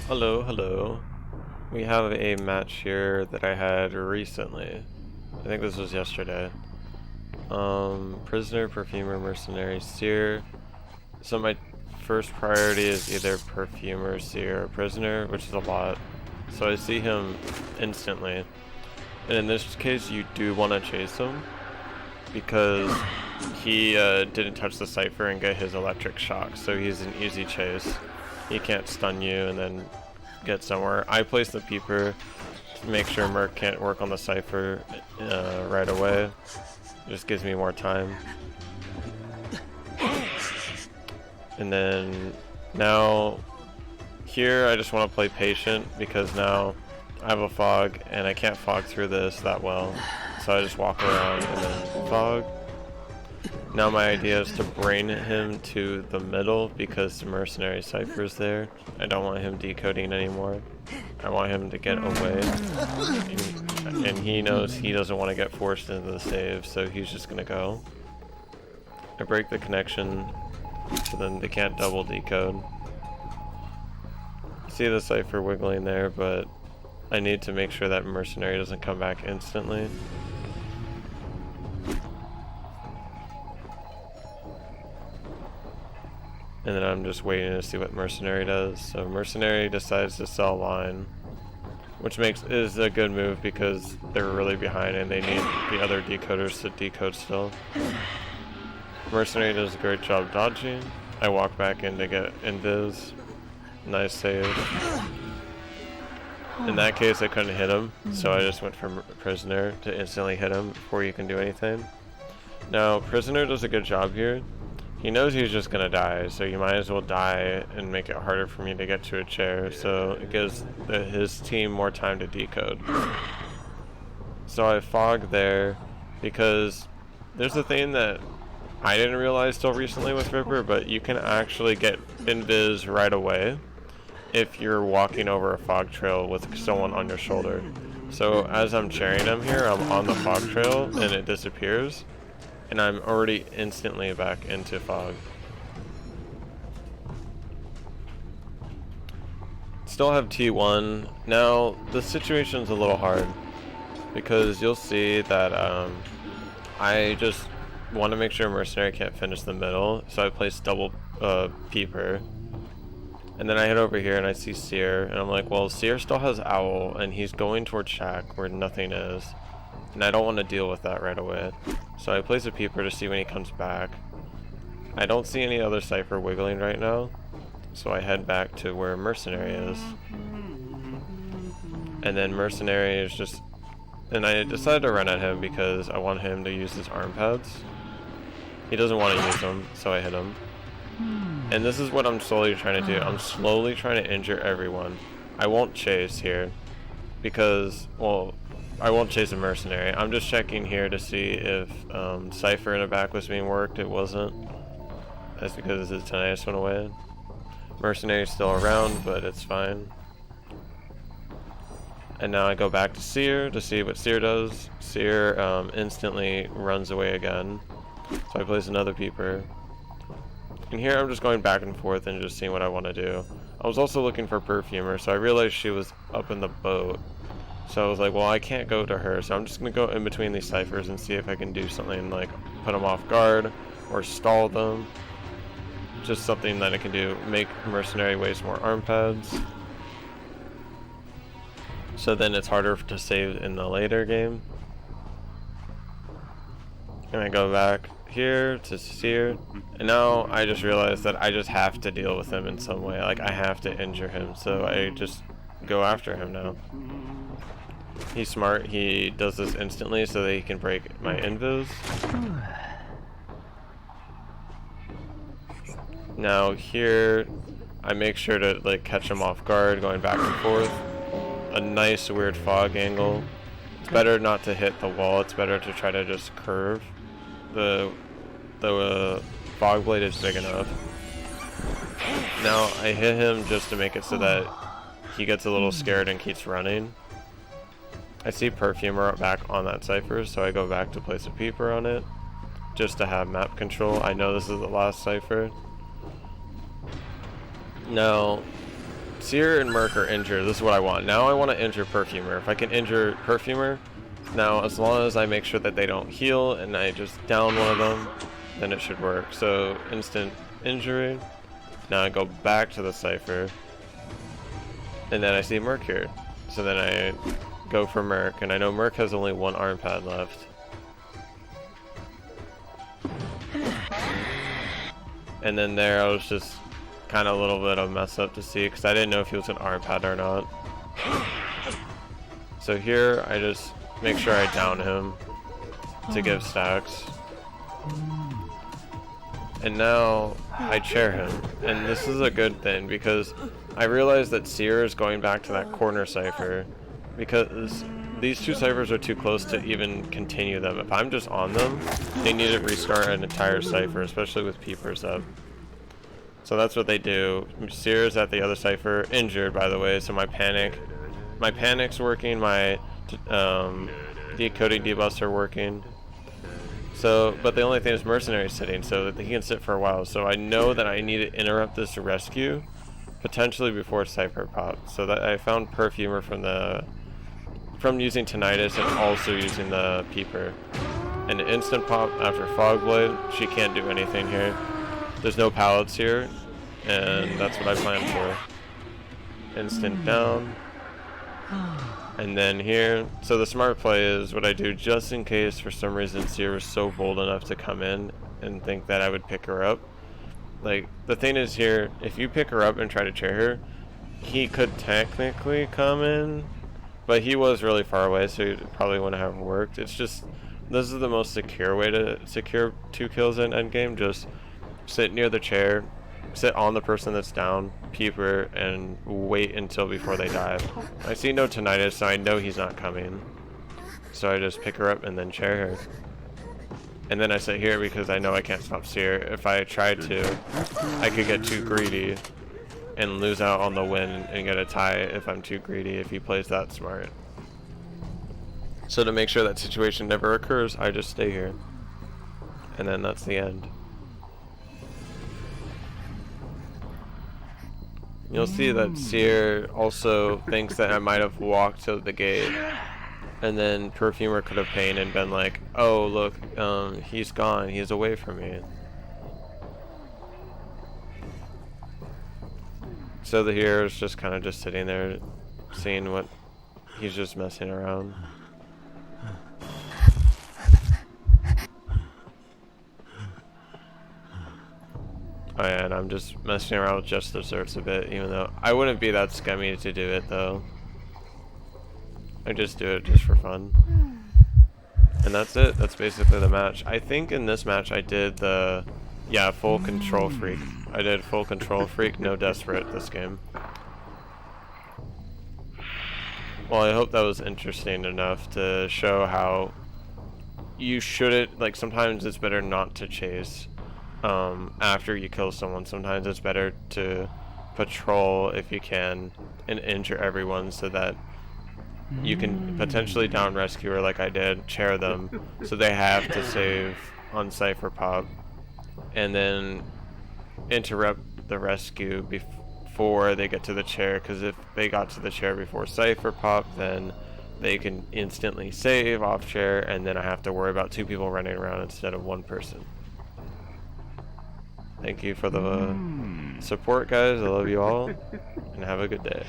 Hello, hello. We have a match here that I had recently. I think this was yesterday. Prisoner, Perfumer, Mercenary, Seer. So my first priority is either Perfumer, Seer, or Prisoner, which is a lot. So I see him instantly. And in this case, you do want to chase him because he didn't touch the Cypher and get his electric shock, so he's an easy chase. He can't stun you and then get somewhere. I place the Peeper to make sure Merc can't work on the Cypher right away. It just gives me more time. And then now here I just want to play patient because now I have a fog and I can't fog through this that well. So I just walk around and then fog. Now my idea is to brain him to the middle because the Mercenary Cypher's there. I don't want him decoding anymore. I want him to get away. And he knows he doesn't want to get forced into the save, so he's just gonna go. I break the connection so then they can't double decode. See the Cypher wiggling there, but I need to make sure that Mercenary doesn't come back instantly. And then I'm just waiting to see what Mercenary does. So Mercenary decides to sell line, which is a good move because they're really behind and they need the other decoders to decode still. Mercenary does a great job dodging. I walk back in to get invis. Nice save. In that case, I couldn't hit him, so I just went for Prisoner to instantly hit him before you can do anything. Now, Prisoner does a good job here. He knows he's just gonna die, so you might as well die and make it harder for me to get to a chair, so it gives his team more time to decode. So I fog there because there's a thing that I didn't realize till recently with Ripper, but you can actually get invis right away if you're walking over a fog trail with someone on your shoulder. So as I'm chairing him here, I'm on the fog trail and it disappears. And I'm already instantly back into fog. Still have T1. Now, the situation's a little hard because you'll see that I just want to make sure Mercenary can't finish the middle, so I place double Peeper. And then I head over here and I see Seer, and I'm like, well, Seer still has Owl, and he's going towards Shack where nothing is. And I don't want to deal with that right away. So I place a Peeper to see when he comes back. I don't see any other Cypher wiggling right now, so I head back to where Mercenary is. And then Mercenary is just... And I decided to run at him because I want him to use his arm pads. He doesn't want to use them, so I hit him. And this is what I'm slowly trying to do. I'm slowly trying to injure everyone. I won't chase here because, well, I won't chase a Mercenary. I'm just checking here to see if Cypher in the back was being worked. It wasn't. That's because his tinnitus went away. Mercenary's still around, but it's fine. And now I go back to Seer to see what Seer does. Seer instantly runs away again. So I place another Peeper. And here I'm just going back and forth and just seeing what I want to do. I was also looking for Perfumer, so I realized she was up in the boat. So I was like, well, I can't go to her, so I'm just going to go in between these Cyphers and see if I can do something like put them off guard or stall them. Just something that I can do. Make Mercenary waste more arm pads. So then it's harder to save in the later game. And I go back here to Seer. And now I just realized that I just have to deal with him in some way. Like, I have to injure him, so I just go after him now. He's smart, he does this instantly so that he can break my invis. Now here, I make sure to like catch him off guard, going back and forth. A nice weird fog angle. It's better not to hit the wall, it's better to try to just curve. The fog blade is big enough. Now I hit him just to make it so that he gets a little scared and keeps running. I see Perfumer back on that Cypher, so I go back to place a Peeper on it, just to have map control. I know this is the last Cypher. Now, Seer and Merc are injured. This is what I want. Now I want to injure Perfumer. If I can injure Perfumer, now as long as I make sure that they don't heal and I just down one of them, then it should work. So instant injury. Now I go back to the Cypher. And then I see Merc here. So then I go for Merc, and I know Merc has only one arm pad left. And then there I was just kind of a little bit of mess up to see, because I didn't know if he was an arm pad or not. So here I just make sure I down him to give stacks. And now I chair him, and this is a good thing because I realized that Seer is going back to that corner Cypher because these two Cyphers are too close to even continue them. If I'm just on them, they need to restart an entire Cypher, especially with Peepers up. So that's what they do. Seer is at the other Cypher, injured by the way, so my panic's working, my decoding debuffs are working. So, but the only thing is Mercenary's sitting, so that he can sit for a while. So I know that I need to interrupt this rescue, potentially before Cypher pops. So that I found Perfumer from using Tinnitus and also using the Peeper. And instant pop after Fogblade, she can't do anything here. There's no pallets here, and that's what I planned for. Instant down. And then here, so the smart play is what I do just in case for some reason Seer was so bold enough to come in and think that I would pick her up. Like, the thing is here, if you pick her up and try to chair her, he could technically come in, but he was really far away, so it probably wouldn't have worked. It's just, this is the most secure way to secure 2 kills in endgame. Just sit near the chair, sit on the person that's down, Peeper, and wait until before they dive. I see no Tinnitus, so I know he's not coming. So I just pick her up and then chair her. And then I sit here because I know I can't stop Seer. If I tried to, I could get too greedy and lose out on the win and get a tie if I'm too greedy, if he plays that smart. So to make sure that situation never occurs, I just stay here. And then that's the end. You'll see that Seer also thinks that I might have walked to the gate, and then Perfumer could have pained and been like, oh look, he's gone, he's away from me. So the hero is just kind of just sitting there, seeing what he's just messing around. Oh yeah, and I'm just messing around with just desserts a bit, even though I wouldn't be that scummy to do it though. I just do it just for fun. And that's it. That's basically the match. I think in this match I did the, yeah, full control freak. I did full control freak, no desperate this game. Well, I hope that was interesting enough to show how you shouldn't, like, sometimes it's better not to chase after you kill someone. Sometimes it's better to patrol if you can and injure everyone so that you can potentially down rescuer like I did, chair them, so they have to save on Cypher pop, and then interrupt the rescue before they get to the chair, because if they got to the chair before Cypher pop, then they can instantly save off chair, and then I have to worry about 2 people running around instead of 1 person. Thank you for the support, guys. I love you all, and have a good day.